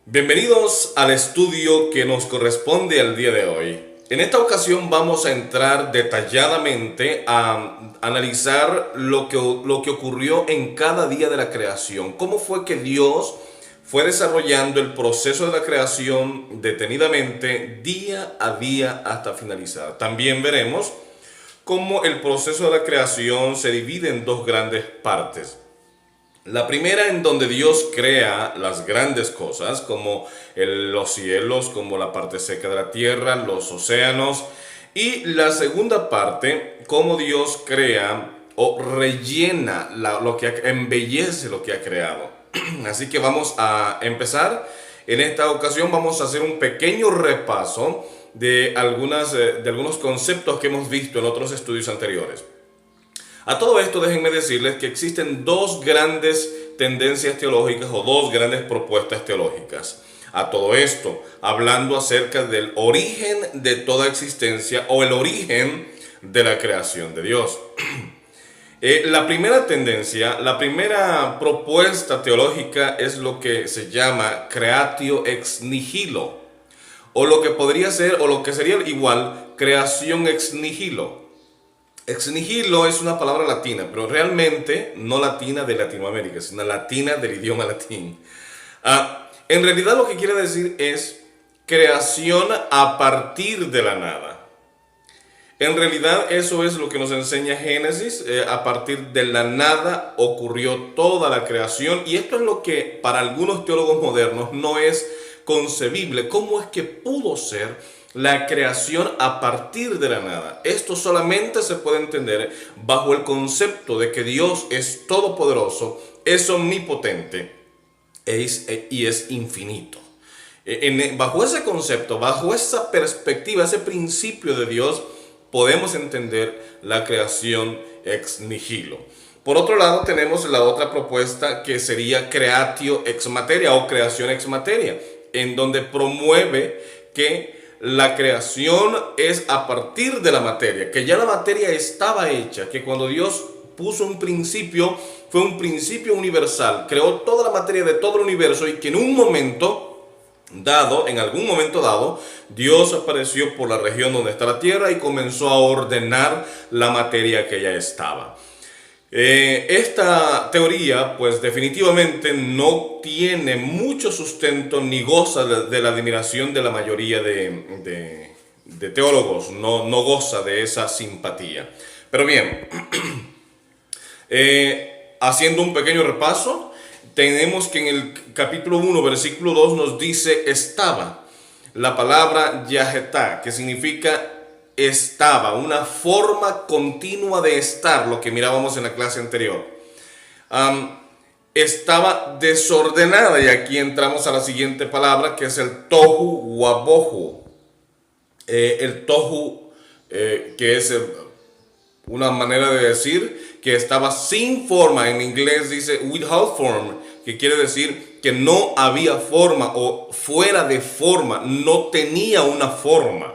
Bienvenidos al estudio que nos corresponde al día de hoy. En esta ocasión vamos a entrar detalladamente a analizar lo que ocurrió en cada día de la creación. Cómo fue que Dios fue desarrollando el proceso de la creación detenidamente día a día hasta finalizar. También veremos cómo el proceso de la creación se divide en dos grandes partes. La primera en donde Dios crea las grandes cosas, como los cielos, como la parte seca de la tierra, los océanos. Y la segunda parte, cómo Dios crea o rellena embellece lo que ha creado. Así que vamos a empezar. En esta ocasión vamos a hacer un pequeño repaso de algunos conceptos que hemos visto en otros estudios anteriores. A todo esto, déjenme decirles que existen dos grandes tendencias teológicas o dos grandes propuestas teológicas. A todo esto, hablando acerca del origen de toda existencia o el origen de la creación de Dios. La primera tendencia, la primera propuesta teológica es lo que se llama creatio ex nihilo, o lo que podría ser, o lo que sería igual, creación ex nihilo. Ex nihilo es una palabra latina, pero realmente no latina de Latinoamérica, sino latina del idioma latín. En realidad lo que quiere decir es creación a partir de la nada. En realidad eso es lo que nos enseña Génesis. A partir de la nada ocurrió toda la creación, y esto es lo que para algunos teólogos modernos no es concebible. ¿Cómo es que pudo ser la creación a partir de la nada? Esto solamente se puede entender bajo el concepto de que Dios es todopoderoso, es omnipotente y es infinito. Bajo ese concepto, bajo esa perspectiva, ese principio de Dios, podemos entender la creación ex nihilo. Por otro lado, tenemos la otra propuesta que sería creatio ex materia o creación ex materia, en donde promueve que la creación es a partir de la materia, que ya la materia estaba hecha, que cuando Dios puso un principio, fue un principio universal, creó toda la materia de todo el universo, y que en un momento dado, en algún momento dado, Dios apareció por la región donde está la tierra y comenzó a ordenar la materia que ya estaba. Esta teoría pues definitivamente no tiene mucho sustento ni goza de la admiración de la mayoría de teólogos, no goza de esa simpatía. Pero bien, haciendo un pequeño repaso, tenemos que en el capítulo 1, versículo 2 nos dice estaba. La palabra yahetá, que significa estaba, una forma continua de estar, lo que mirábamos en la clase anterior. Estaba desordenada, y aquí entramos a la siguiente palabra, que es el tohu wabohu. El tohu, que es una manera de decir que estaba sin forma. En inglés dice without form, que quiere decir que no había forma o fuera de forma, no tenía una forma.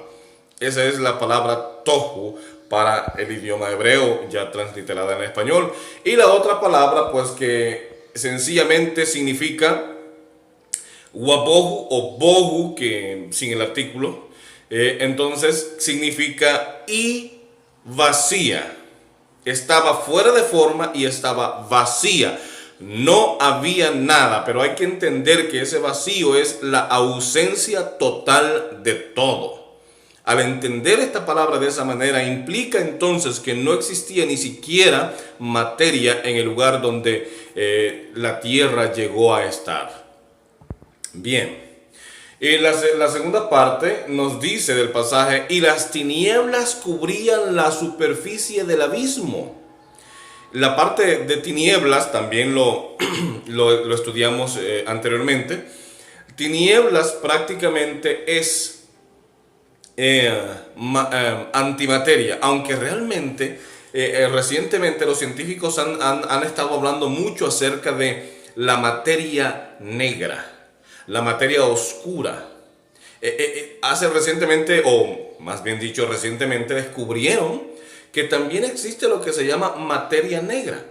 Esa es la palabra tohu para el idioma hebreo, ya transliterada en español. Y la otra palabra, pues, que sencillamente significa wabohu o bohu, que sin el artículo, entonces significa y vacía. Estaba fuera de forma y estaba vacía. No había nada, pero hay que entender que ese vacío es la ausencia total de todo. Al entender esta palabra de esa manera, implica entonces que no existía ni siquiera materia en el lugar donde la tierra llegó a estar. Bien, y la segunda parte nos dice del pasaje, y las tinieblas cubrían la superficie del abismo. La parte de tinieblas también lo estudiamos anteriormente. Tinieblas prácticamente es antimateria, aunque realmente recientemente los científicos han estado hablando mucho acerca de la materia negra, la materia oscura. Hace recientemente, o más bien dicho recientemente, descubrieron que también existe lo que se llama materia negra.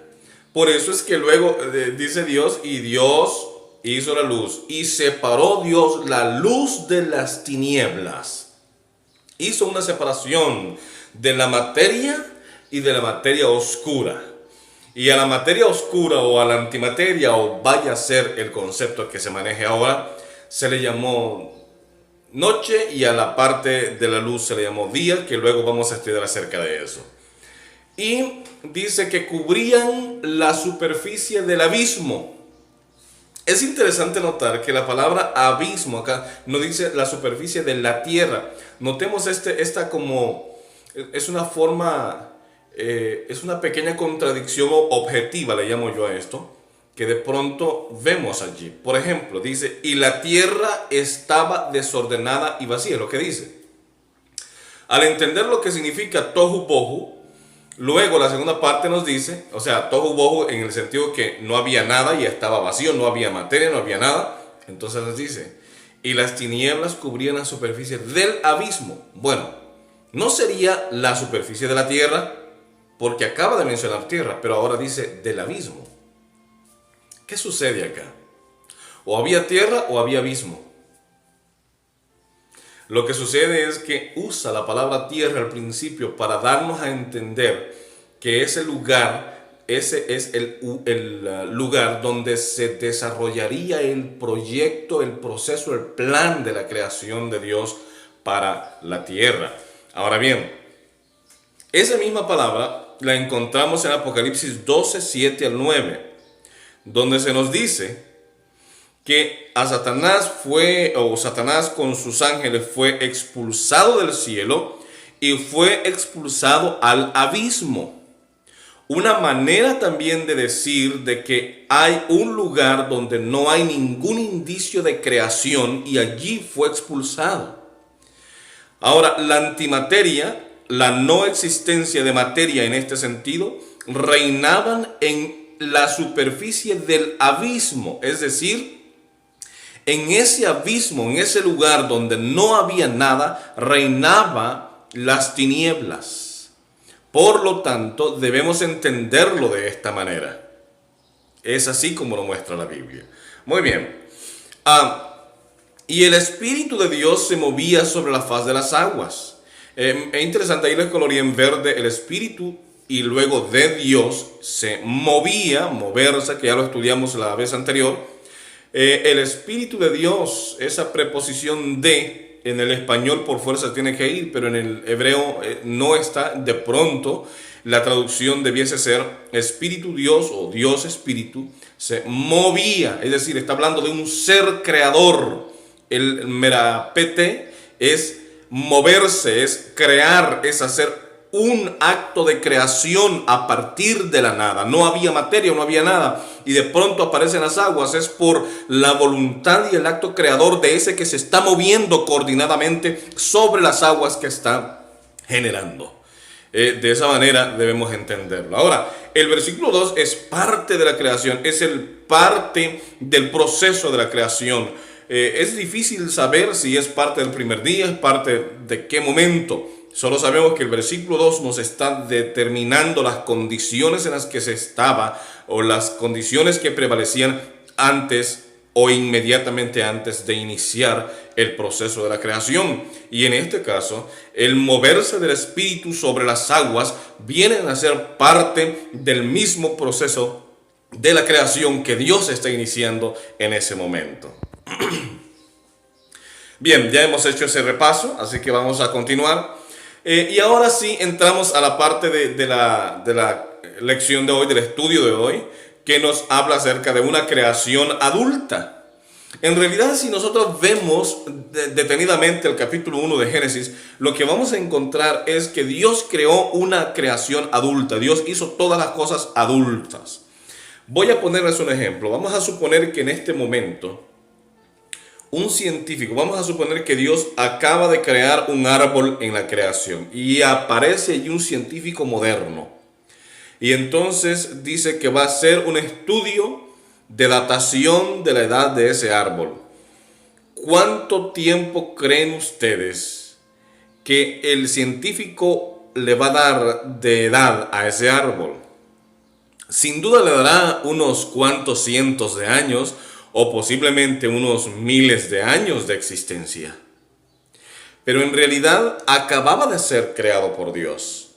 Por eso es que luego dice Dios, y Dios hizo la luz y separó Dios la luz de las tinieblas. Hizo una separación de la materia y de la materia oscura. Y a la materia oscura o a la antimateria, o vaya a ser el concepto que se maneje ahora, se le llamó noche, y a la parte de la luz se le llamó día, que luego vamos a estudiar acerca de eso. Y dice que cubrían la superficie del abismo. Es interesante notar que la palabra abismo acá no dice la superficie de la tierra. Notemos esta como es una forma, es una pequeña contradicción objetiva, le llamo yo a esto, que de pronto vemos allí. Por ejemplo, dice, y la tierra estaba desordenada y vacía, lo que dice. Al entender lo que significa tohu bohu, luego la segunda parte nos dice, o sea, tohu bohu en el sentido que no había nada y estaba vacío, no había materia, no había nada. Entonces nos dice, y las tinieblas cubrían la superficie del abismo. Bueno, no sería la superficie de la tierra, porque acaba de mencionar tierra, pero ahora dice del abismo. ¿Qué sucede acá? O había tierra o había abismo. Lo que sucede es que usa la palabra tierra al principio para darnos a entender que ese es el lugar donde se desarrollaría el proyecto, el proceso, el plan de la creación de Dios para la tierra. Ahora bien, esa misma palabra la encontramos en Apocalipsis 12, 7 al 9, donde se nos dice que a Satanás con sus ángeles fue expulsado del cielo y fue expulsado al abismo. Una manera también de decir de que hay un lugar donde no hay ningún indicio de creación y allí fue expulsado. Ahora, la antimateria, la no existencia de materia en este sentido, reinaban en la superficie del abismo, es decir, en ese abismo, en ese lugar donde no había nada, reinaba las tinieblas. Por lo tanto, debemos entenderlo de esta manera. Es así como lo muestra la Biblia. Muy bien. Y el Espíritu de Dios se movía sobre la faz de las aguas. Es interesante, ahí les coloreé en verde el Espíritu y luego de Dios se movía, moverse, que ya lo estudiamos la vez anterior. El Espíritu de Dios, esa preposición de, en el español por fuerza tiene que ir, pero en el hebreo no está. De pronto la traducción debiese ser Espíritu Dios o Dios Espíritu se movía, es decir, está hablando de un ser creador. El merapete es moverse, es crear, es hacer un acto de creación a partir de la nada. No había materia, no había nada, y de pronto aparecen las aguas. Es por la voluntad y el acto creador de ese que se está moviendo coordinadamente sobre las aguas que está generando. De esa manera debemos entenderlo. Ahora, el versículo 2 es parte de la creación, es el parte del proceso de la creación. Es difícil saber si es parte del primer día, es parte de qué momento. Solo sabemos que el versículo 2 nos está determinando las condiciones en las que se estaba, o las condiciones que prevalecían antes o inmediatamente antes de iniciar el proceso de la creación. Y en este caso, el moverse del Espíritu sobre las aguas vienen a ser parte del mismo proceso de la creación que Dios está iniciando en ese momento. Bien, ya hemos hecho ese repaso, así que vamos a continuar. Y ahora sí entramos a la parte de la lección de hoy, del estudio de hoy, que nos habla acerca de una creación adulta. En realidad, si nosotros vemos detenidamente el capítulo 1 de Génesis, lo que vamos a encontrar es que Dios creó una creación adulta. Dios hizo todas las cosas adultas. Voy a ponerles un ejemplo. Vamos a suponer que en este momento un científico, vamos a suponer que Dios acaba de crear un árbol en la creación y aparece allí un científico moderno. Y entonces dice que va a hacer un estudio de datación de la edad de ese árbol. ¿Cuánto tiempo creen ustedes que el científico le va a dar de edad a ese árbol? Sin duda le dará unos cuantos cientos de años, o posiblemente unos miles de años de existencia. Pero en realidad acababa de ser creado por Dios.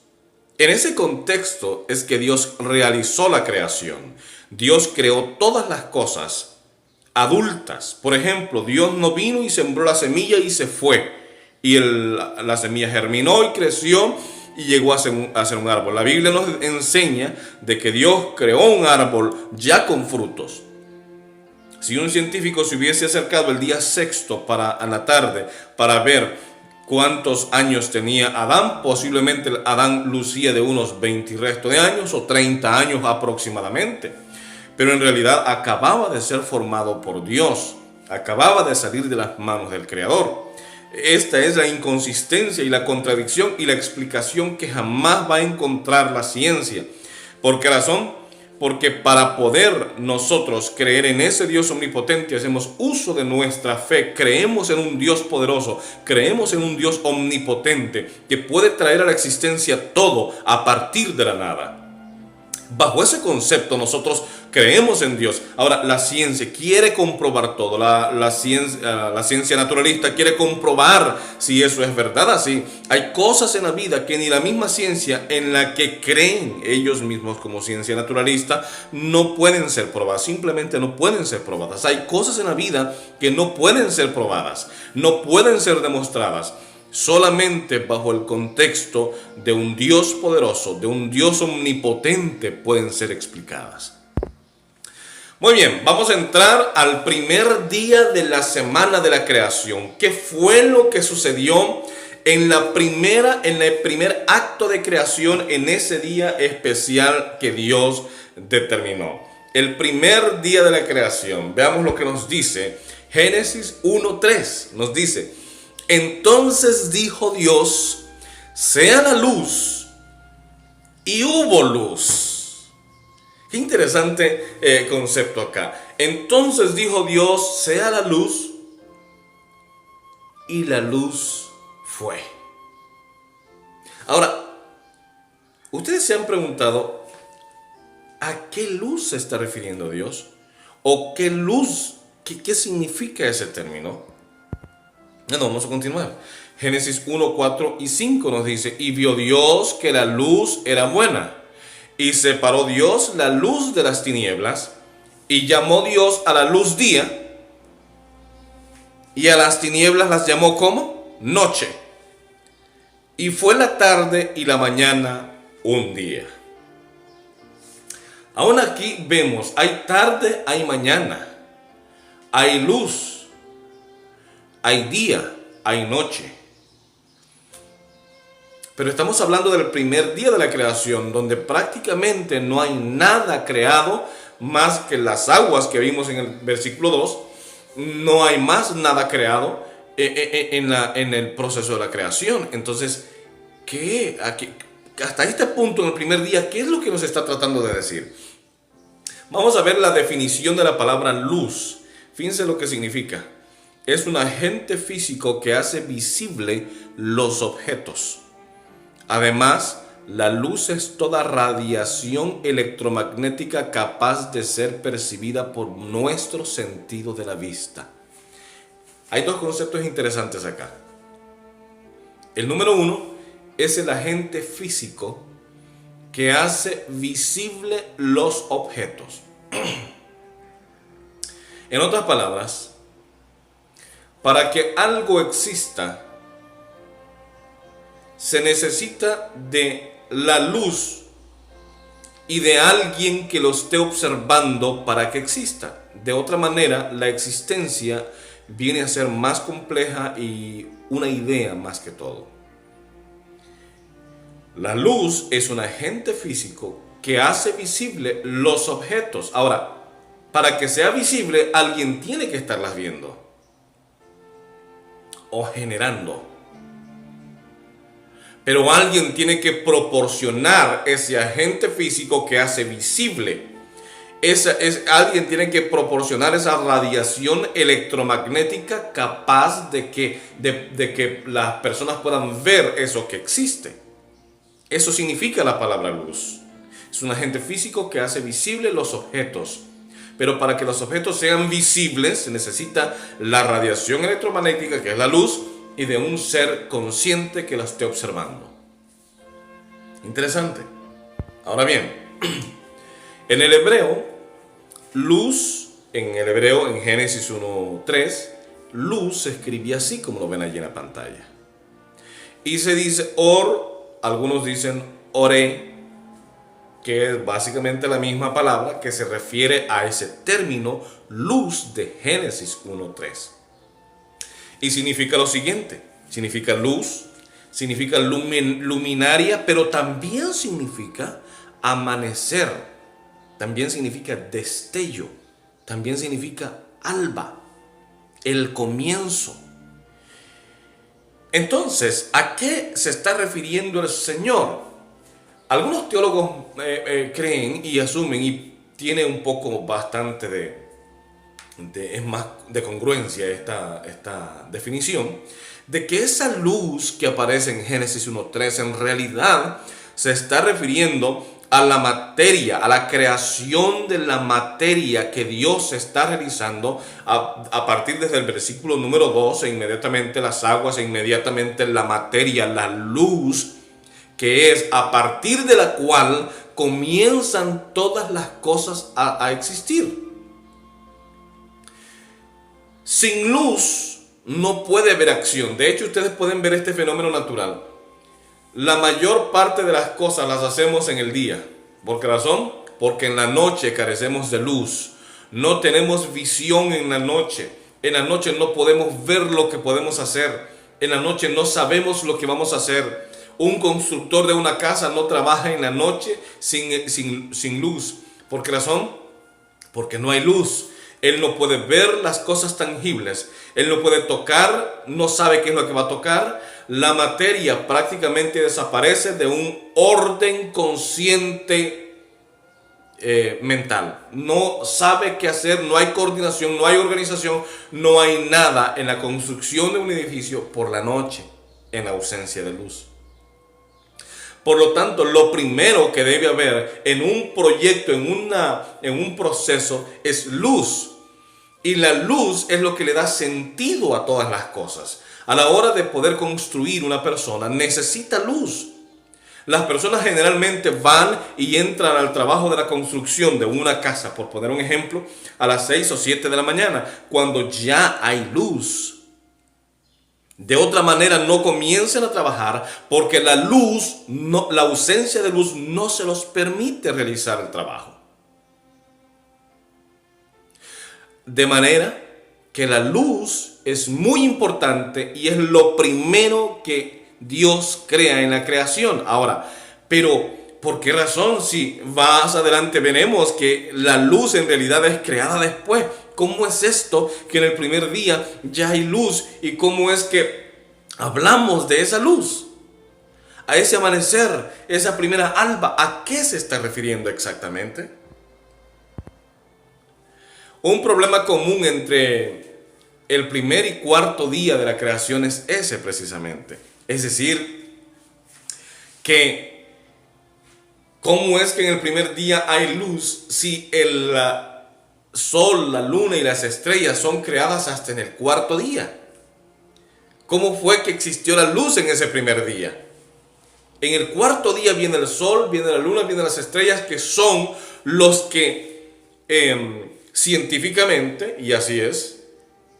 En ese contexto es que Dios realizó la creación. Dios creó todas las cosas adultas. Por ejemplo, Dios no vino y sembró la semilla y se fue. Y la semilla germinó y creció y llegó a ser un árbol. La Biblia nos enseña de que Dios creó un árbol ya con frutos. Si un científico se hubiese acercado el día sexto a la tarde para ver cuántos años tenía Adán, posiblemente Adán lucía de unos 20 y resto de años o 30 años aproximadamente. Pero en realidad acababa de ser formado por Dios, acababa de salir de las manos del Creador. Esta es la inconsistencia y la contradicción y la explicación que jamás va a encontrar la ciencia. ¿Por qué razón? Porque para poder nosotros creer en ese Dios omnipotente, hacemos uso de nuestra fe, creemos en un Dios poderoso, creemos en un Dios omnipotente que puede traer a la existencia todo a partir de la nada. Bajo ese concepto nosotros creemos en Dios. Ahora, la ciencia quiere comprobar todo. La ciencia naturalista quiere comprobar si eso es verdad así. Hay cosas en la vida que ni la misma ciencia en la que creen ellos mismos como ciencia naturalista no pueden ser probadas. Simplemente no pueden ser probadas. Hay cosas en la vida que no pueden ser probadas, no pueden ser demostradas. Solamente bajo el contexto de un Dios poderoso, de un Dios omnipotente, pueden ser explicadas. Muy bien, vamos a entrar al primer día de la semana de la creación. ¿Qué fue lo que sucedió en el primer acto de creación en ese día especial que Dios determinó? El primer día de la creación. Veamos lo que nos dice Génesis 1:3. Nos dice: entonces dijo Dios, sea la luz, y hubo luz. Qué interesante concepto acá. Entonces dijo Dios, sea la luz, y la luz fue. Ahora, ¿ustedes se han preguntado a qué luz se está refiriendo Dios? ¿O qué luz? ¿Qué significa ese término? Bueno, vamos a continuar. Génesis 1, 4 y 5 nos dice: y vio Dios que la luz era buena, y separó Dios la luz de las tinieblas, y llamó Dios a la luz día, y a las tinieblas las llamó ¿cómo? Noche. Y fue la tarde y la mañana un día. Aún aquí vemos, hay tarde, hay mañana, hay luz, hay día, hay noche. Pero estamos hablando del primer día de la creación, donde prácticamente no hay nada creado más que las aguas que vimos en el versículo 2. No hay más nada creado en el proceso de la creación. Entonces, hasta este punto, en el primer día, ¿qué es lo que nos está tratando de decir? Vamos a ver la definición de la palabra luz. Fíjense lo que significa. Es un agente físico que hace visible los objetos. Además, la luz es toda radiación electromagnética capaz de ser percibida por nuestro sentido de la vista. Hay dos conceptos interesantes acá. El número uno es el agente físico que hace visible los objetos. En otras palabras, para que algo exista, se necesita de la luz y de alguien que lo esté observando para que exista. De otra manera, la existencia viene a ser más compleja y una idea más que todo. La luz es un agente físico que hace visible los objetos. Ahora, para que sea visible, alguien tiene que estarlas viendo o generando. Pero alguien tiene que proporcionar ese agente físico que hace visible. Alguien tiene que proporcionar esa radiación electromagnética capaz de que las personas puedan ver eso que existe. Eso significa la palabra luz. Es un agente físico que hace visible los objetos. Pero para que los objetos sean visibles se necesita la radiación electromagnética, que es la luz, y de un ser consciente que la esté observando. Interesante. Ahora bien, en el hebreo, luz, en el hebreo, en Génesis 1:3, luz se escribía así como lo ven allí en la pantalla. Y se dice or, algunos dicen ore, que es básicamente la misma palabra que se refiere a ese término luz de Génesis 1:3. Y significa lo siguiente, significa luz, significa luminaria, pero también significa amanecer, también significa destello, también significa alba, el comienzo. Entonces, ¿a qué se está refiriendo el Señor? Algunos teólogos creen y asumen, y tiene un poco bastante es más de congruencia esta definición, de que esa luz que aparece en Génesis 1:3 en realidad se está refiriendo a la materia, a la creación de la materia que Dios está realizando a partir desde el versículo número 2, inmediatamente las aguas, inmediatamente la materia, la luz, que es a partir de la cual comienzan todas las cosas a existir. Sin luz no puede haber acción. De hecho, ustedes pueden ver este fenómeno natural. La mayor parte de las cosas las hacemos en el día. ¿Por qué razón? Porque en la noche carecemos de luz. No tenemos visión en la noche. En la noche no podemos ver lo que podemos hacer. En la noche no sabemos lo que vamos a hacer. Un constructor de una casa no trabaja en la noche sin luz. ¿Por qué razón? Porque no hay luz. Él no puede ver las cosas tangibles. Él no puede tocar, no sabe qué es lo que va a tocar. La materia prácticamente desaparece de un orden consciente mental. No sabe qué hacer, no hay coordinación, no hay organización, no hay nada en la construcción de un edificio por la noche, en ausencia de luz. Por lo tanto, lo primero que debe haber en un proyecto, en un proceso, es luz. Y la luz es lo que le da sentido a todas las cosas. A la hora de poder construir una persona, necesita luz. Las personas generalmente van y entran al trabajo de la construcción de una casa, por poner un ejemplo, a las 6 o 7 de la mañana, cuando ya hay luz. De otra manera no comienzan a trabajar porque la ausencia de luz no se los permite realizar el trabajo. De manera que la luz es muy importante y es lo primero que Dios crea en la creación. Ahora, pero ¿por qué razón? Si más adelante veremos que la luz en realidad es creada después. ¿Cómo es esto que en el primer día ya hay luz? ¿Y cómo es que hablamos de esa luz? A ese amanecer, esa primera alba, ¿a qué se está refiriendo exactamente? Un problema común entre el primer y cuarto día de la creación es ese precisamente. Es decir, que ¿cómo es que en el primer día hay luz si el sol, la luna y las estrellas son creadas hasta en el cuarto día? ¿Cómo fue que existió la luz en ese primer día? En el cuarto día viene el sol, viene la luna, vienen las estrellas, que son los que científicamente, y así es,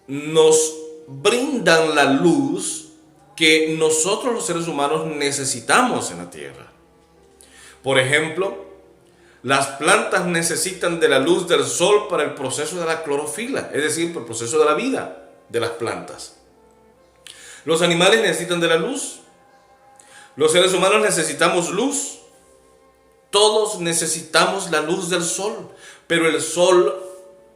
nos brindan la luz que nosotros los seres humanos necesitamos en la tierra. Por ejemplo, las plantas necesitan de la luz del sol para el proceso de la clorofila, es decir, para el proceso de la vida de las plantas. Los animales necesitan de la luz. Los seres humanos necesitamos luz. Todos necesitamos la luz del sol, pero el sol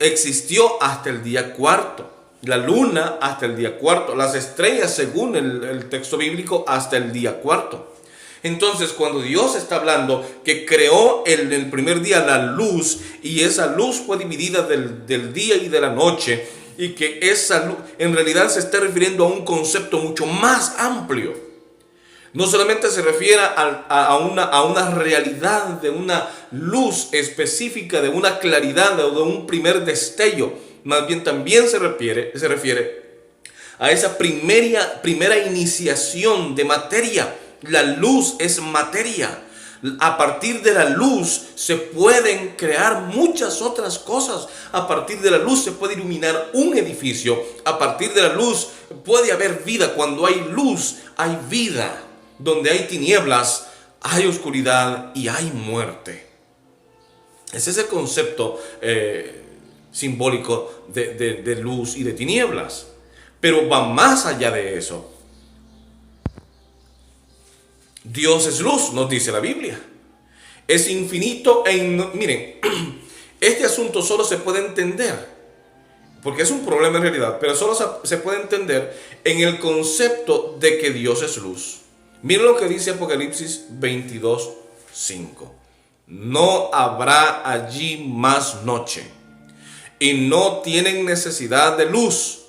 existió hasta el día cuarto, la luna hasta el día cuarto, las estrellas según el texto bíblico hasta el día cuarto. Entonces, cuando Dios está hablando que creó en el primer día la luz, y esa luz fue dividida del día y de la noche, y que esa luz en realidad se está refiriendo a un concepto mucho más amplio. No solamente se refiere a una realidad, de una luz específica, de una claridad o de un primer destello. Más bien también se refiere a esa primera iniciación de materia. La luz es materia. A partir de la luz se pueden crear muchas otras cosas. A partir de la luz se puede iluminar un edificio. A partir de la luz puede haber vida. Cuando hay luz, hay vida. Donde hay tinieblas, hay oscuridad y hay muerte. Ese es el concepto simbólico de luz y de tinieblas. Pero va más allá de eso. Dios es luz, nos dice la Biblia. Es infinito miren, este asunto solo se puede entender, porque es un problema en realidad, pero solo se puede entender en el concepto de que Dios es luz. Miren lo que dice Apocalipsis 22:5. No habrá allí más noche, y no tienen necesidad de luz,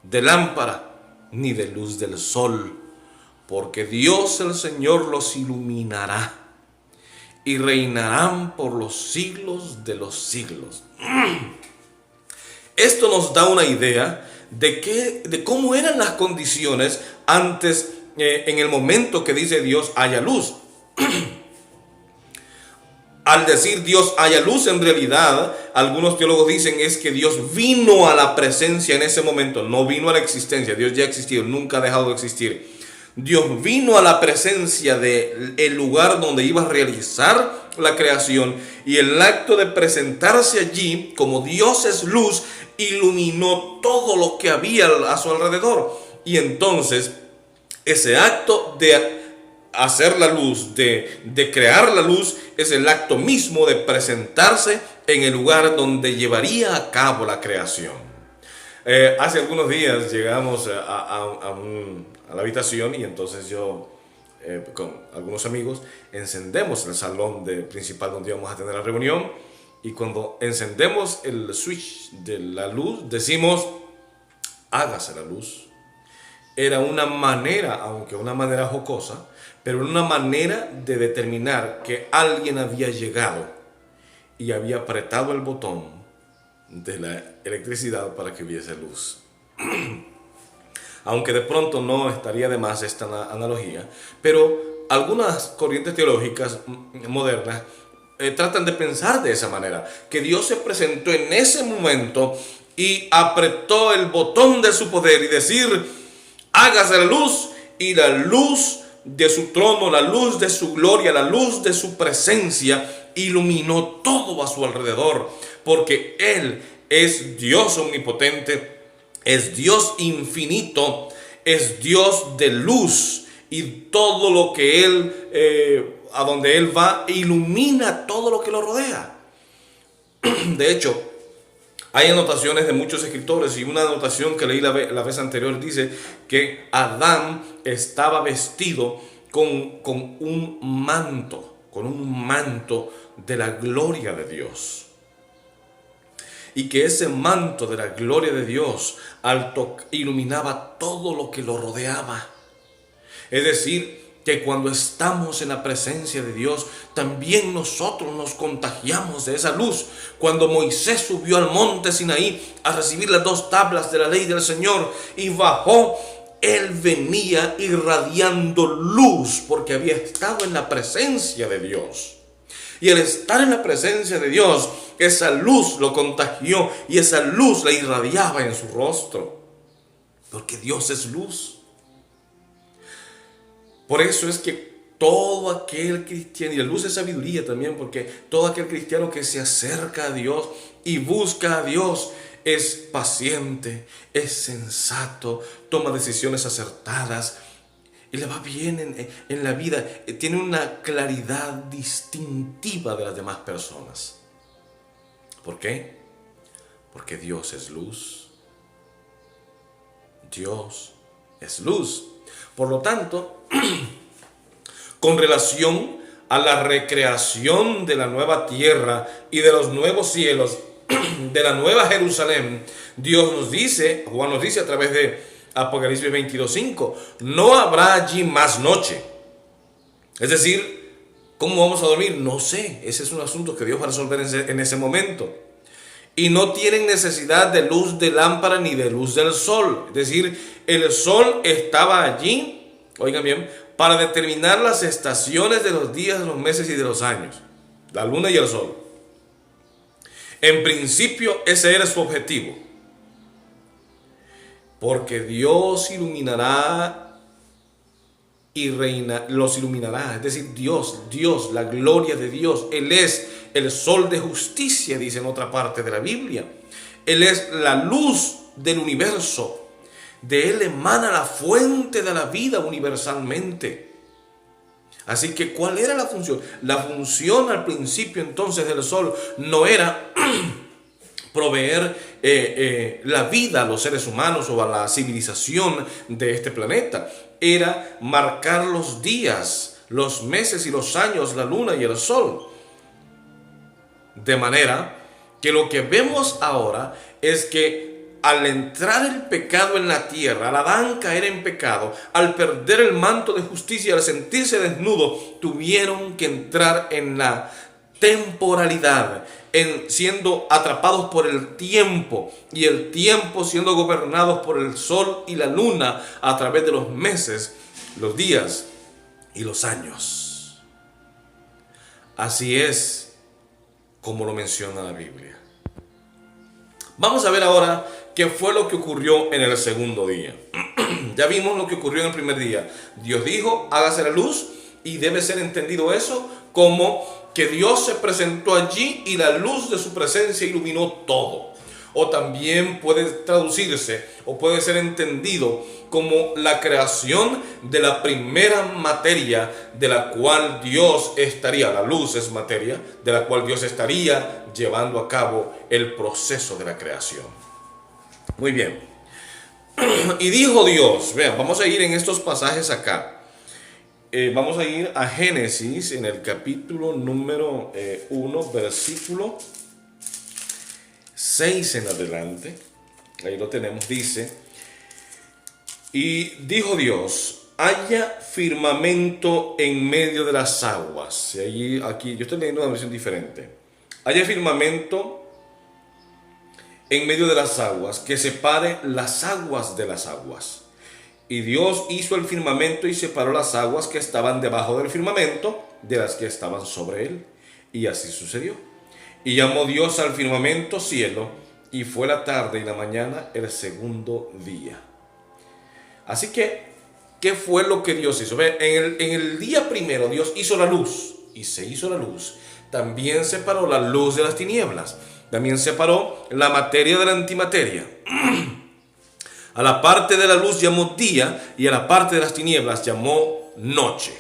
de lámpara, ni de luz del sol, porque Dios el Señor los iluminará y reinarán por los siglos de los siglos. Esto nos da una idea de cómo eran las condiciones antes, en el momento que dice Dios haya luz. Al decir Dios haya luz, en realidad, algunos teólogos dicen es que Dios vino a la presencia en ese momento, no vino a la existencia. Dios ya ha existido, nunca ha dejado de existir. Dios vino a la presencia del lugar donde iba a realizar la creación, y el acto de presentarse allí como Dios es luz iluminó todo lo que había a su alrededor. Y entonces ese acto de hacer la luz, de crear la luz, es el acto mismo de presentarse en el lugar donde llevaría a cabo la creación. Hace algunos días llegamos a la habitación, y entonces yo con algunos amigos encendemos el salón principal donde íbamos a tener la reunión, y cuando encendemos el switch de la luz decimos hágase la luz. Era una manera, aunque una manera jocosa, pero una manera de determinar que alguien había llegado y había apretado el botón de la electricidad para que hubiese luz. Aunque de pronto no estaría de más esta analogía, pero algunas corrientes teológicas modernas tratan de pensar de esa manera, que Dios se presentó en ese momento y apretó el botón de su poder y decir hágase la luz, y la luz de su trono, la luz de su gloria, la luz de su presencia iluminó todo a su alrededor, porque Él es Dios omnipotente, es Dios infinito, es Dios de luz, y todo lo que Él, a donde Él va, ilumina todo lo que lo rodea. De hecho, hay anotaciones de muchos escritores, y una anotación que leí la vez anterior dice que Adán estaba vestido con un manto de la gloria de Dios. Y que ese manto de la gloria de Dios iluminaba todo lo que lo rodeaba. Es decir, que cuando estamos en la presencia de Dios, también nosotros nos contagiamos de esa luz. Cuando Moisés subió al monte Sinaí a recibir las 2 tablas de la ley del Señor y bajó, él venía irradiando luz porque había estado en la presencia de Dios. Y al estar en la presencia de Dios, esa luz lo contagió y esa luz la irradiaba en su rostro, porque Dios es luz. Por eso es que todo aquel cristiano, y la luz es sabiduría también, porque todo aquel cristiano que se acerca a Dios y busca a Dios es paciente, es sensato, toma decisiones acertadas y le va bien en la vida. Tiene una claridad distintiva de las demás personas. ¿Por qué? Porque Dios es luz. Dios es luz. Por lo tanto, con relación a la recreación de la nueva tierra y de los nuevos cielos, de la nueva Jerusalén, Dios nos dice, Juan nos dice a través de Apocalipsis 22:5. No habrá allí más noche. Es decir, ¿cómo vamos a dormir? No sé. Ese es un asunto que Dios va a resolver en ese momento. Y no tienen necesidad de luz de lámpara ni de luz del sol. Es decir, el sol estaba allí, oigan bien, para determinar las estaciones de los días, de los meses y de los años. La luna y el sol. En principio, ese era su objetivo. Porque Dios iluminará y reina, los iluminará. Es decir, Dios, la gloria de Dios. Él es el sol de justicia, dice en otra parte de la Biblia. Él es la luz del universo. De Él emana la fuente de la vida universalmente. Así que, ¿cuál era la función? La función al principio entonces del sol no era proveer la vida a los seres humanos o a la civilización de este planeta. Era marcar los días, los meses y los años, la luna y el sol. De manera que lo que vemos ahora es que al entrar el pecado en la tierra, al Adán caer en pecado, al perder el manto de justicia, al sentirse desnudo, tuvieron que entrar en la temporalidad, en siendo atrapados por el tiempo, y el tiempo siendo gobernados por el sol y la luna a través de los meses, los días y los años. Así es como lo menciona la Biblia. Vamos a ver ahora qué fue lo que ocurrió en el segundo día. Ya vimos lo que ocurrió en el primer día. Dios dijo, hágase la luz, y debe ser entendido eso como que Dios se presentó allí y la luz de su presencia iluminó todo. O también puede traducirse o puede ser entendido como la creación de la primera materia de la cual Dios estaría, la luz es materia, de la cual Dios estaría llevando a cabo el proceso de la creación. Muy bien. Y dijo Dios, vean, vamos a ir en estos pasajes acá. Vamos a ir a Génesis en el capítulo número 1, versículo 6 en adelante. Ahí lo tenemos, dice: y dijo Dios, haya firmamento en medio de las aguas. Y allí, aquí, yo estoy leyendo una versión diferente. Haya firmamento en medio de las aguas, que separe las aguas de las aguas. Y Dios hizo el firmamento y separó las aguas que estaban debajo del firmamento de las que estaban sobre él. Y así sucedió. Y llamó Dios al firmamento cielo, y fue la tarde y la mañana el segundo día. Así que, ¿qué fue lo que Dios hizo? En el día primero Dios hizo la luz, y se hizo la luz. También separó la luz de las tinieblas. También separó la materia de la antimateria. A la parte de la luz llamó día, y a la parte de las tinieblas llamó noche.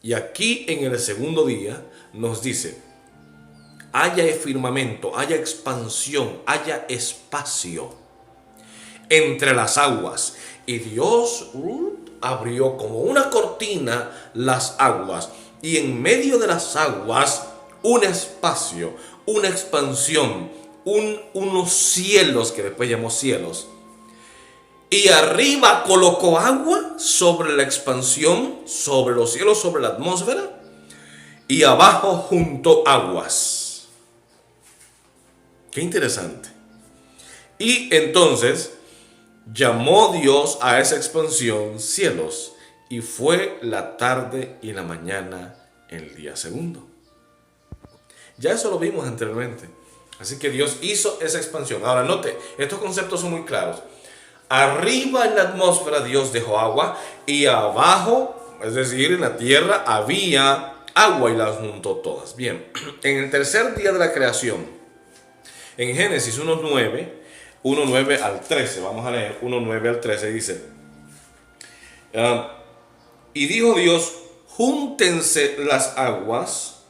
Y aquí en el segundo día nos dice: haya firmamento, haya expansión, haya espacio entre las aguas. Y Dios abrió como una cortina las aguas, y en medio de las aguas un espacio, una expansión, unos cielos que después llamó cielos. Y arriba colocó agua sobre la expansión, sobre los cielos, sobre la atmósfera, y abajo juntó aguas. Qué interesante. Y entonces llamó Dios a esa expansión cielos, y fue la tarde y la mañana el día segundo. Ya eso lo vimos anteriormente. Así que Dios hizo esa expansión. Ahora note, estos conceptos son muy claros. Arriba en la atmósfera Dios dejó agua, y abajo, es decir, en la tierra, había agua y las juntó todas. Bien, en el tercer día de la creación, en Génesis 1:9 al 13, vamos a leer 1:9 al 13, dice: y dijo Dios, júntense las aguas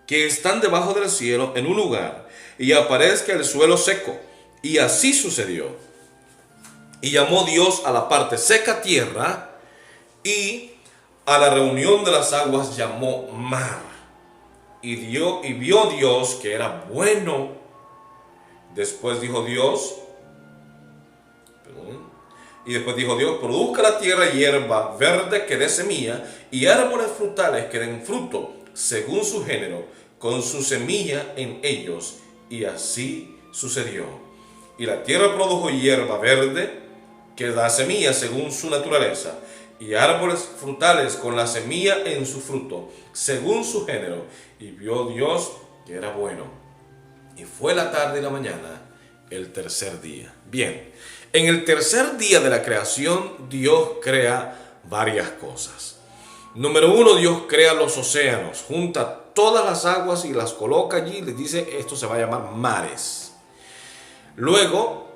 que están debajo del cielo en un lugar, y aparezca el suelo seco. Y así sucedió. Y llamó Dios a la parte seca tierra, y a la reunión de las aguas llamó mar. Y vio Dios que era bueno. Después dijo Dios, Y después dijo Dios, produzca la tierra hierba verde que dé semilla y árboles frutales que den fruto según su género, con su semilla en ellos. Y así sucedió. Y la tierra produjo hierba verde que da semilla según su naturaleza, y árboles frutales con la semilla en su fruto, según su género. Y vio Dios que era bueno. Y fue la tarde y la mañana el tercer día. Bien, en el tercer día de la creación, Dios crea varias cosas. Número uno, Dios crea los océanos, junta todas las aguas y las coloca allí y les dice, esto se va a llamar mares. Luego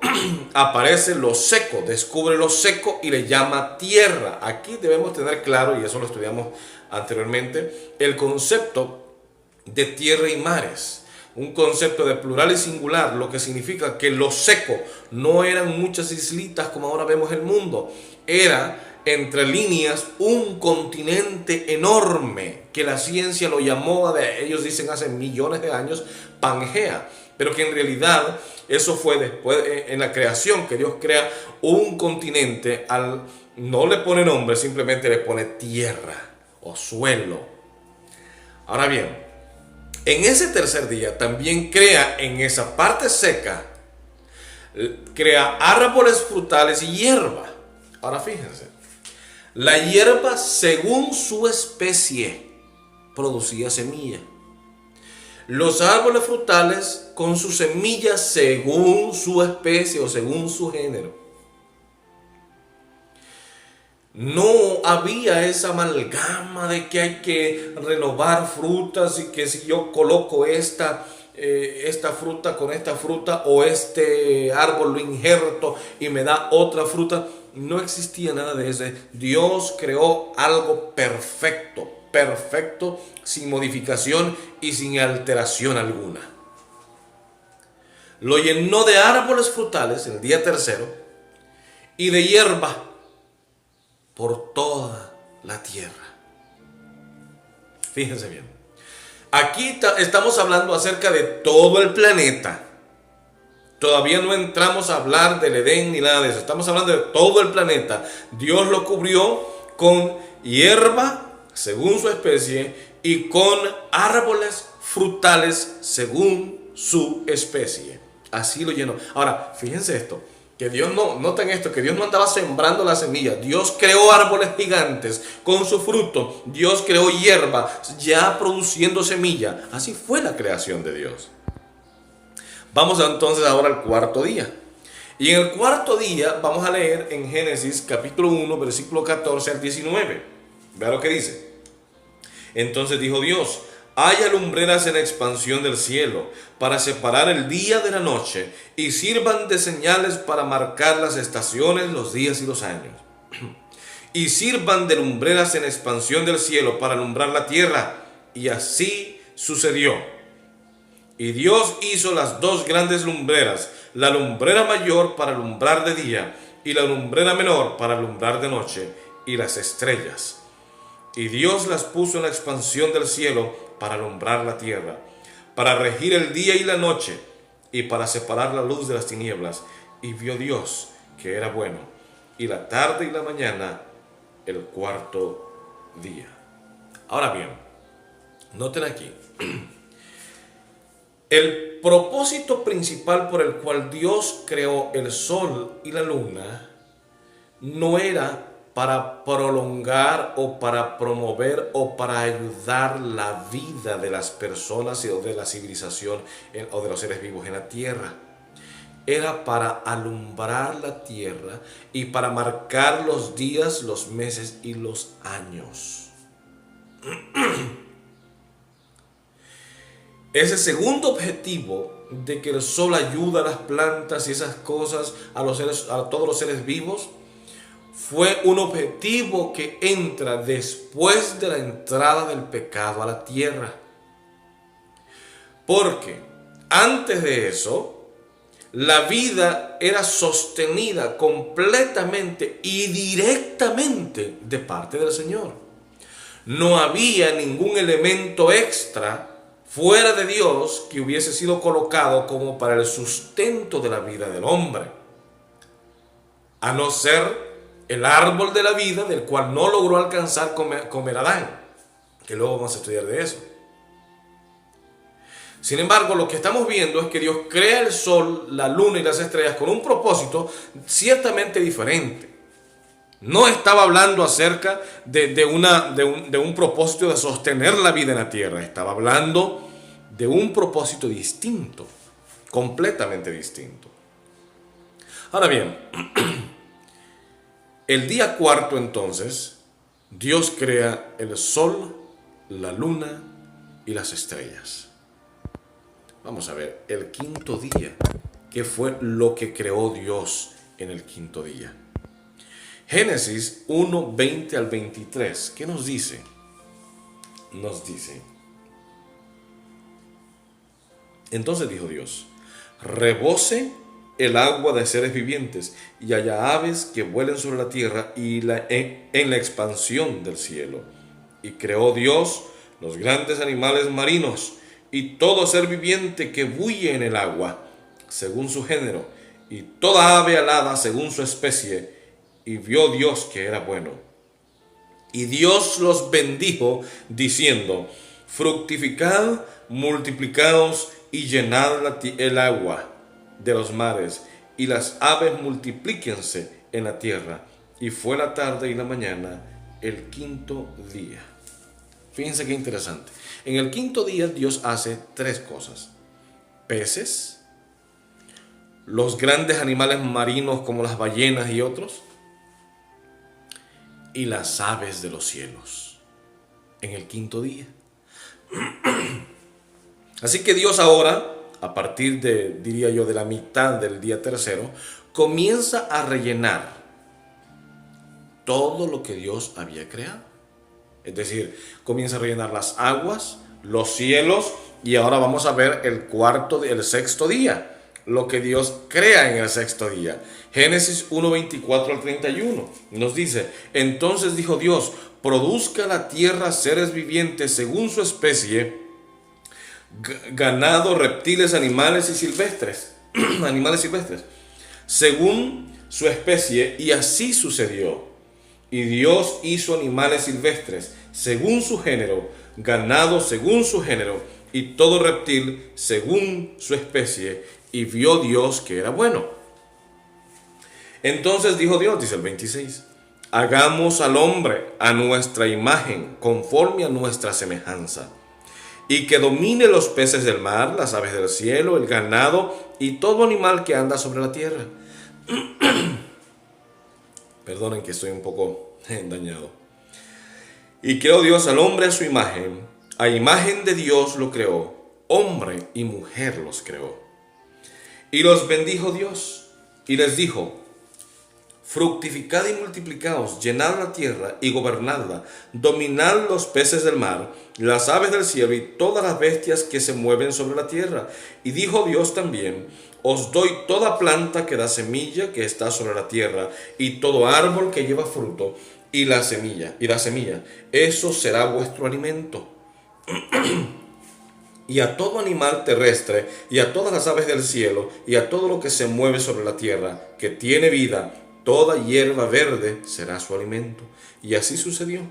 aparece lo seco, descubre lo seco y le llama tierra. Aquí debemos tener claro, y eso lo estudiamos anteriormente, el concepto de tierra y mares. Un concepto de plural y singular, lo que significa que lo seco no eran muchas islitas como ahora vemos el mundo. Era, entre líneas, un continente enorme que la ciencia lo llamó, ellos dicen hace millones de años, Pangea. Pero que en realidad eso fue después en la creación, que Dios crea un continente, no le pone nombre, simplemente le pone tierra o suelo. Ahora bien, en ese tercer día también crea en esa parte seca, crea árboles frutales y hierba. Ahora fíjense, la hierba según su especie producía semilla. Los árboles frutales con sus semillas según su especie o según su género. No había esa amalgama de que hay que renovar frutas y que si yo coloco esta fruta con esta fruta o este árbol lo injerto y me da otra fruta. No existía nada de eso. Dios creó algo perfecto, perfecto, sin modificación y sin alteración alguna. Lo llenó de árboles frutales el día tercero y de hierba por toda la tierra. Fíjense bien. Aquí estamos hablando acerca de todo el planeta. Todavía no entramos a hablar del Edén ni nada de eso. Estamos hablando de todo el planeta. Dios lo cubrió con hierba según su especie y con árboles frutales según su especie. Así lo llenó. Ahora, fíjense esto. Que Dios noten esto, que Dios no andaba sembrando la semilla. Dios creó árboles gigantes con su fruto. Dios creó hierba ya produciendo semilla. Así fue la creación de Dios. Vamos entonces ahora al cuarto día. Y en el cuarto día vamos a leer en Génesis capítulo 1, versículo 14 al 19. Vea lo que dice. Entonces dijo Dios: haya lumbreras en la expansión del cielo para separar el día de la noche y sirvan de señales para marcar las estaciones, los días y los años. Y sirvan de lumbreras en la expansión del cielo para alumbrar la tierra. Y así sucedió. Y Dios hizo las dos grandes lumbreras, la lumbrera mayor para alumbrar de día y la lumbrera menor para alumbrar de noche, y las estrellas. Y Dios las puso en la expansión del cielo para alumbrar la tierra, para regir el día y la noche, y para separar la luz de las tinieblas. Y vio Dios que era bueno. Y la tarde y la mañana, el cuarto día. Ahora bien, noten aquí. El propósito principal por el cual Dios creó el sol y la luna no era para prolongar o para promover o para ayudar la vida de las personas o de la civilización o de los seres vivos en la tierra. Era para alumbrar la tierra y para marcar los días, los meses y los años. Ese segundo objetivo de que el sol ayuda a las plantas y esas cosas, a todos los seres vivos, fue un objetivo que entra después de la entrada del pecado a la tierra. Porque antes de eso, la vida era sostenida completamente y directamente de parte del Señor. No había ningún elemento extra fuera de Dios que hubiese sido colocado como para el sustento de la vida del hombre. a no ser el árbol de la vida del cual no logró alcanzar comer Adán, que luego vamos a estudiar de eso. Sin embargo, lo que estamos viendo es que Dios crea el sol, la luna y las estrellas con un propósito ciertamente diferente. No estaba hablando acerca de un propósito de sostener la vida en la tierra. Estaba hablando de un propósito distinto, completamente distinto. Ahora bien, el día cuarto entonces, Dios crea el sol, la luna y las estrellas. Vamos a ver, el quinto día, ¿qué fue lo que creó Dios en el quinto día? Génesis 1, 20 al 23, ¿qué nos dice? Nos dice: entonces dijo Dios, rebose el agua de seres vivientes y haya aves que vuelen sobre la tierra y en la expansión del cielo. Y creó Dios los grandes animales marinos y todo ser viviente que bulle en el agua, según su género, y toda ave alada según su especie. Y vio Dios que era bueno. Y Dios los bendijo, diciendo: fructificad, multiplicaos y llenad el agua de los mares, y las aves multiplíquense en la tierra. Y fue la tarde y la mañana, el quinto día. Fíjense qué interesante. En el quinto día Dios hace tres cosas: peces, los grandes animales marinos como las ballenas y otros, y las aves de los cielos. En el quinto día. Así que Dios ahora, a partir de, diría yo, de la mitad del día tercero, comienza a rellenar todo lo que Dios había creado. Es decir, comienza a rellenar las aguas, los cielos, y ahora vamos a ver el sexto día, lo que Dios crea en el sexto día. Génesis 1, 24 al 31 nos dice: entonces dijo Dios, produzca la tierra seres vivientes según su especie, ganado, reptiles, animales y silvestres, animales silvestres, según su especie, y así sucedió. Y Dios hizo animales silvestres según su género, ganado según su género, y todo reptil según su especie, y vio Dios que era bueno. Entonces dijo Dios, dice el 26, hagamos al hombre a nuestra imagen, conforme a nuestra semejanza, y que domine los peces del mar, las aves del cielo, el ganado y todo animal que anda sobre la tierra. Perdonen que estoy un poco dañado. Y creó Dios al hombre a su imagen, a imagen de Dios lo creó, hombre y mujer los creó. Y los bendijo Dios, y les dijo: fructificad y multiplicaos, llenad la tierra y gobernadla, dominad los peces del mar, las aves del cielo y todas las bestias que se mueven sobre la tierra. Y dijo Dios también: os doy toda planta que da semilla que está sobre la tierra, y todo árbol que lleva fruto, y la semilla, eso será vuestro alimento. Y a todo animal terrestre, y a todas las aves del cielo, y a todo lo que se mueve sobre la tierra, que tiene vida, toda hierba verde será su alimento. Y así sucedió.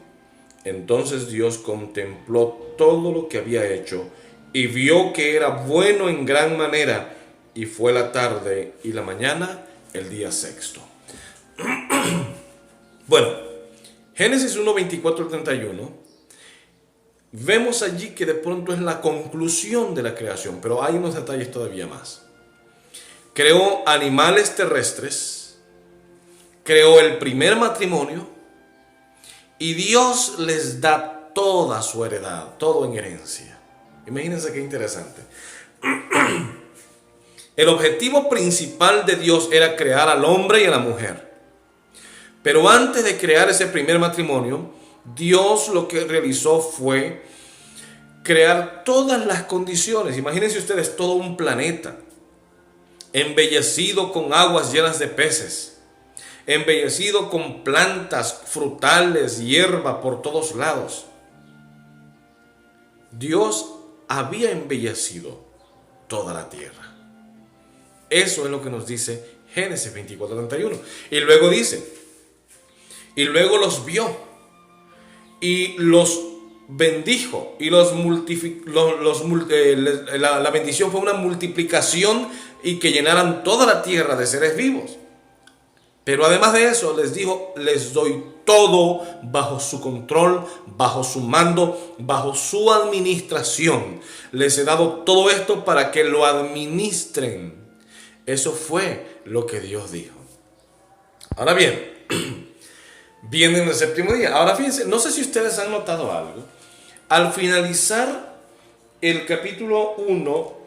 Entonces Dios contempló todo lo que había hecho, y vio que era bueno en gran manera, y fue la tarde y la mañana, el día sexto. Bueno, Génesis 1, 24 al 31. Vemos allí que de pronto es la conclusión de la creación, pero hay unos detalles todavía más. Creó animales terrestres, creó el primer matrimonio, y Dios les da toda su heredad, todo en herencia. Imagínense qué interesante. El objetivo principal de Dios era crear al hombre y a la mujer. Pero antes de crear ese primer matrimonio, Dios lo que realizó fue crear todas las condiciones. Imagínense ustedes todo un planeta embellecido con aguas llenas de peces, embellecido con plantas frutales, hierba por todos lados. Dios había embellecido toda la tierra. Eso es lo que nos dice Génesis 24:31. Y luego dice, y luego los vio y los bendijo y los multiplicó. La bendición fue una multiplicación y que llenaran toda la tierra de seres vivos. Pero además de eso les dijo, les doy todo bajo su control, bajo su mando, bajo su administración. Les he dado todo esto para que lo administren. Eso fue lo que Dios dijo. Ahora bien, viene en el séptimo día. Ahora fíjense, no sé si ustedes han notado algo. Al finalizar el capítulo 1,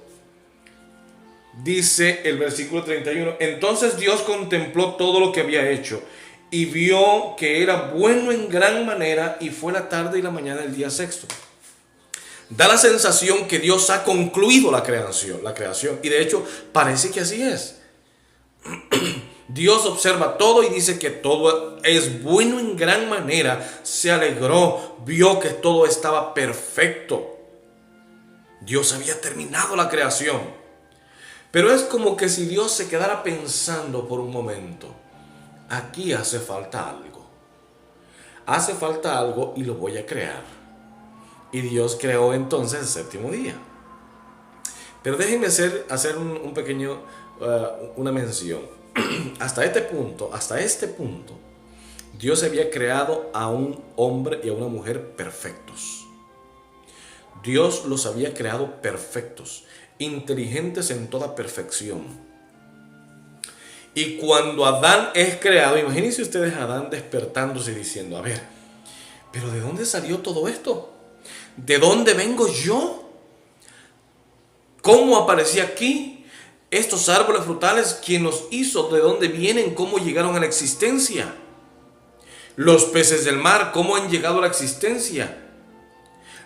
dice el versículo 31, entonces Dios contempló todo lo que había hecho y vio que era bueno en gran manera, y fue la tarde y la mañana del día sexto. Da la sensación que Dios ha concluido la creación, y de hecho parece que así es. Dios observa todo y dice que todo es bueno en gran manera, se alegró, vio que todo estaba perfecto. Dios había terminado la creación. Pero es como que si Dios se quedara pensando por un momento, aquí hace falta algo. Hace falta algo y lo voy a crear. Y Dios creó entonces el séptimo día. Pero déjenme hacer un pequeño, una mención. Hasta este punto, Dios había creado a un hombre y a una mujer perfectos. Dios los había creado perfectos, inteligentes en toda perfección. Y cuando Adán es creado, imagínense ustedes a Adán despertándose y diciendo, a ver, pero ¿de dónde salió todo esto? ¿De dónde vengo yo? ¿Cómo aparecí aquí? Estos árboles frutales, ¿quién los hizo? ¿De dónde vienen? ¿Cómo llegaron a la existencia? Los peces del mar, ¿cómo han llegado a la existencia?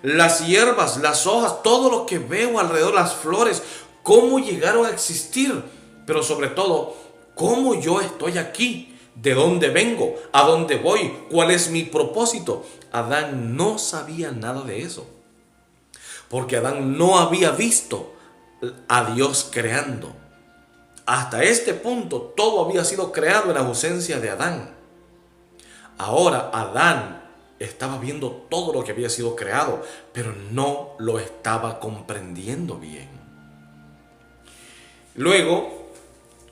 Las hierbas, las hojas, todo lo que veo alrededor, las flores, ¿cómo llegaron a existir? Pero sobre todo, ¿cómo yo estoy aquí? ¿De dónde vengo? ¿A dónde voy? ¿Cuál es mi propósito? Adán no sabía nada de eso, porque Adán no había visto a Dios creando. Hasta este punto todo había sido creado en la ausencia de Adán. Ahora Adán estaba viendo todo lo que había sido creado, pero no lo estaba comprendiendo bien. Luego,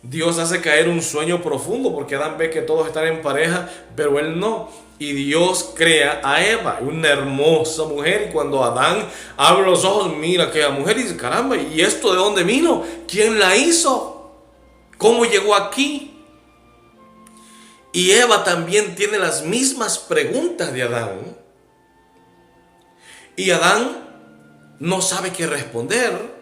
Dios hace caer un sueño profundo, porque Adán ve que todos están en pareja, pero él no. Y Dios crea a Eva, una hermosa mujer. Y cuando Adán abre los ojos, mira aquella mujer y dice, caramba, ¿y esto de dónde vino? ¿Quién la hizo? ¿Cómo llegó aquí? Y Eva también tiene las mismas preguntas de Adán. Y Adán no sabe qué responder,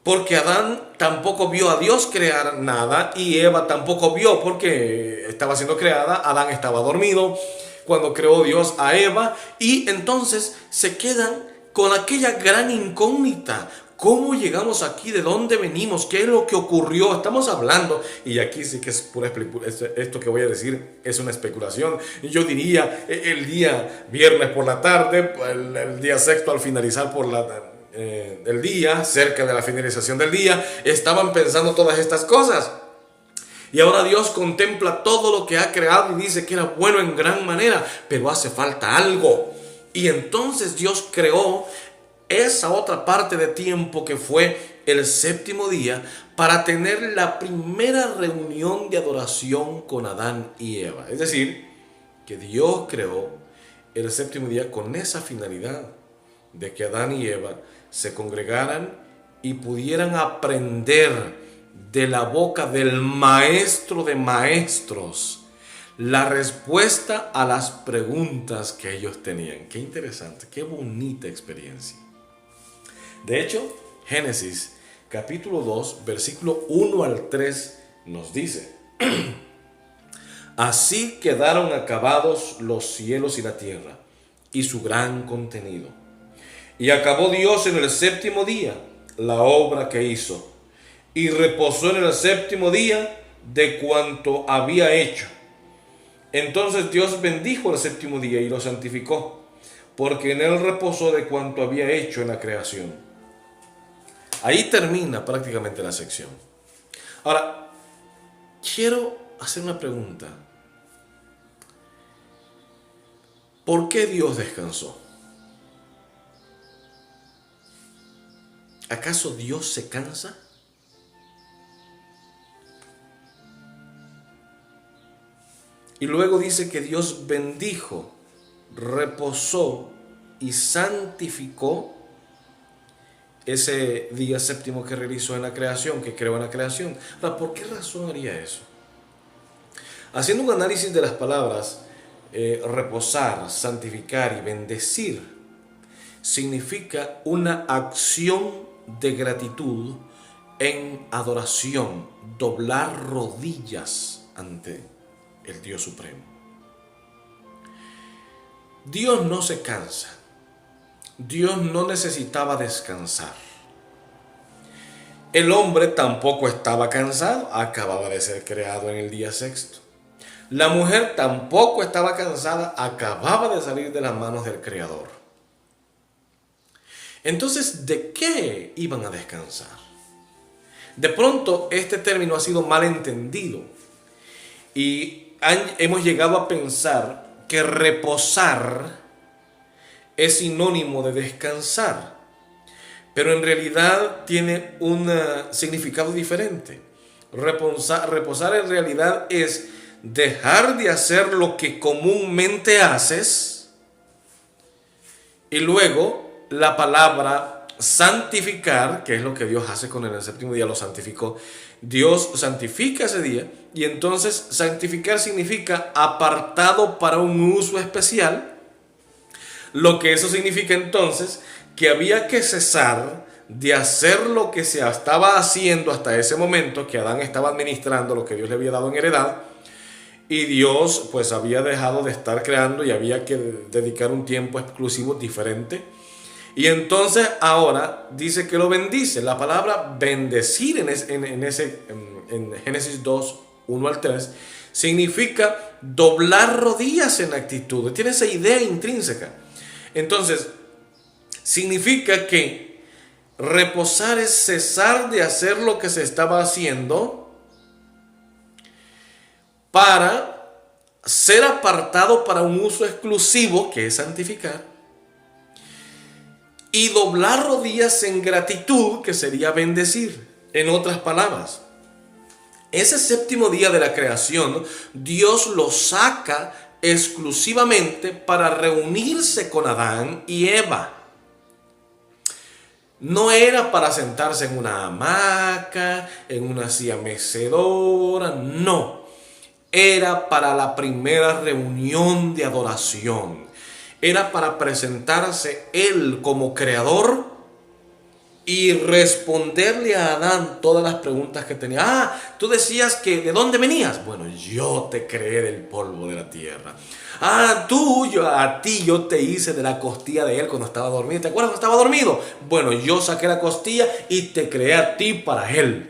porque Adán tampoco vio a Dios crear nada y Eva tampoco vio, porque estaba siendo creada. Adán estaba dormido cuando creó Dios a Eva, y entonces se quedan con aquella gran incógnita. ¿Cómo llegamos aquí? ¿De dónde venimos? ¿Qué es lo que ocurrió? Estamos hablando, y aquí sí que es pura esto que voy a decir es una especulación. Yo diría el día viernes por la tarde, el día sexto al finalizar el día, cerca de la finalización del día, estaban pensando todas estas cosas. Y ahora Dios contempla todo lo que ha creado y dice que era bueno en gran manera, pero hace falta algo. Y entonces Dios creó esa otra parte de tiempo que fue el séptimo día, para tener la primera reunión de adoración con Adán y Eva. Es decir, que Dios creó el séptimo día con esa finalidad de que Adán y Eva se congregaran y pudieran aprender de la boca del maestro de maestros la respuesta a las preguntas que ellos tenían. Qué interesante, qué bonita experiencia. De hecho, Génesis capítulo 2, versículo 1 al 3 nos dice: así quedaron acabados los cielos y la tierra y su gran contenido. Y acabó Dios en el séptimo día la obra que hizo, y reposó en el séptimo día de cuanto había hecho. Entonces Dios bendijo el séptimo día y lo santificó, porque en él reposó de cuanto había hecho en la creación. Ahí termina prácticamente la sección. Ahora, quiero hacer una pregunta. ¿Por qué Dios descansó? ¿Acaso Dios se cansa? Y luego dice que Dios bendijo, reposó y santificó ese día séptimo que realizó en la creación, que creó en la creación. Ahora, ¿por qué razón haría eso? Haciendo un análisis de las palabras reposar, santificar y bendecir, significa una acción de gratitud en adoración, doblar rodillas ante el Dios Supremo. Dios no se cansa. Dios no necesitaba descansar. El hombre tampoco estaba cansado, acababa de ser creado en el día sexto. La mujer tampoco estaba cansada, acababa de salir de las manos del Creador. Entonces, ¿de qué iban a descansar? De pronto, este término ha sido mal entendido y hemos llegado a pensar que reposar es sinónimo de descansar, pero en realidad tiene un significado diferente. Reposar en realidad es dejar de hacer lo que comúnmente haces, y luego la palabra santificar, que es lo que Dios hace con el séptimo día, lo santificó. Dios santifica ese día, y entonces santificar significa apartado para un uso especial, lo que eso significa entonces que había que cesar de hacer lo que se estaba haciendo hasta ese momento, que Adán estaba administrando lo que Dios le había dado en heredad, y Dios pues había dejado de estar creando y había que dedicar un tiempo exclusivo diferente. Y entonces ahora dice que lo bendice. La palabra bendecir en Génesis 2, 1 al 3, significa doblar rodillas en actitud. Tiene esa idea intrínseca. Entonces, significa que reposar es cesar de hacer lo que se estaba haciendo para ser apartado para un uso exclusivo, que es santificar, y doblar rodillas en gratitud, que sería bendecir. En otras palabras, ese séptimo día de la creación, Dios lo saca exclusivamente para reunirse con Adán y Eva. No era para sentarse en una hamaca, en una silla mecedora, no. Era para la primera reunión de adoración. Era para presentarse Él como creador y responderle a Adán todas las preguntas que tenía. Tú decías que ¿de dónde venías? Bueno, yo te creé del polvo de la tierra. A ti yo te hice de la costilla de él cuando estaba dormido. ¿Te acuerdas cuando estaba dormido? Bueno, yo saqué la costilla y te creé a ti para él.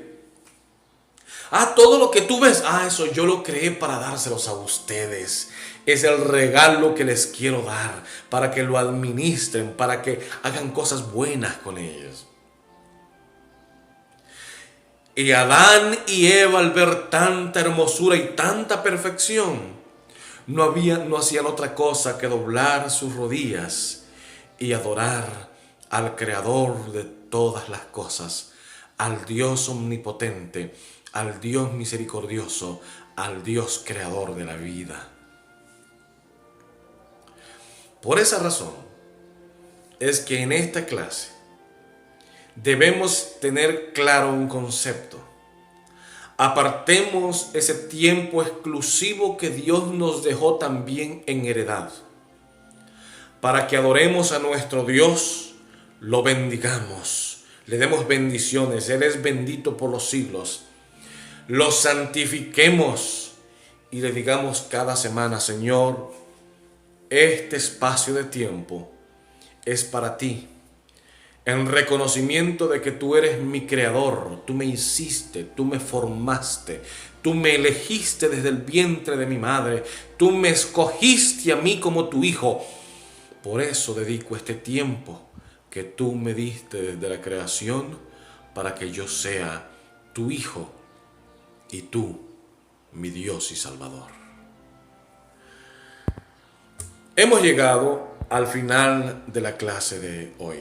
Todo lo que tú ves, eso yo lo creé para dárselos a ustedes. Es el regalo que les quiero dar, para que lo administren, para que hagan cosas buenas con ellos. Y Adán y Eva, al ver tanta hermosura y tanta perfección, no hacían otra cosa que doblar sus rodillas y adorar al Creador de todas las cosas, al Dios omnipotente, al Dios misericordioso, al Dios creador de la vida. Por esa razón es que en esta clase debemos tener claro un concepto. Apartemos ese tiempo exclusivo que Dios nos dejó también en heredad, para que adoremos a nuestro Dios, lo bendigamos, le demos bendiciones, Él es bendito por los siglos. Lo santifiquemos y le digamos cada semana: Señor, este espacio de tiempo es para ti, en reconocimiento de que tú eres mi creador, tú me hiciste, tú me formaste, tú me elegiste desde el vientre de mi madre, tú me escogiste a mí como tu hijo. Por eso dedico este tiempo que tú me diste desde la creación para que yo sea tu hijo y tú, mi Dios y Salvador. Hemos llegado al final de la clase de hoy.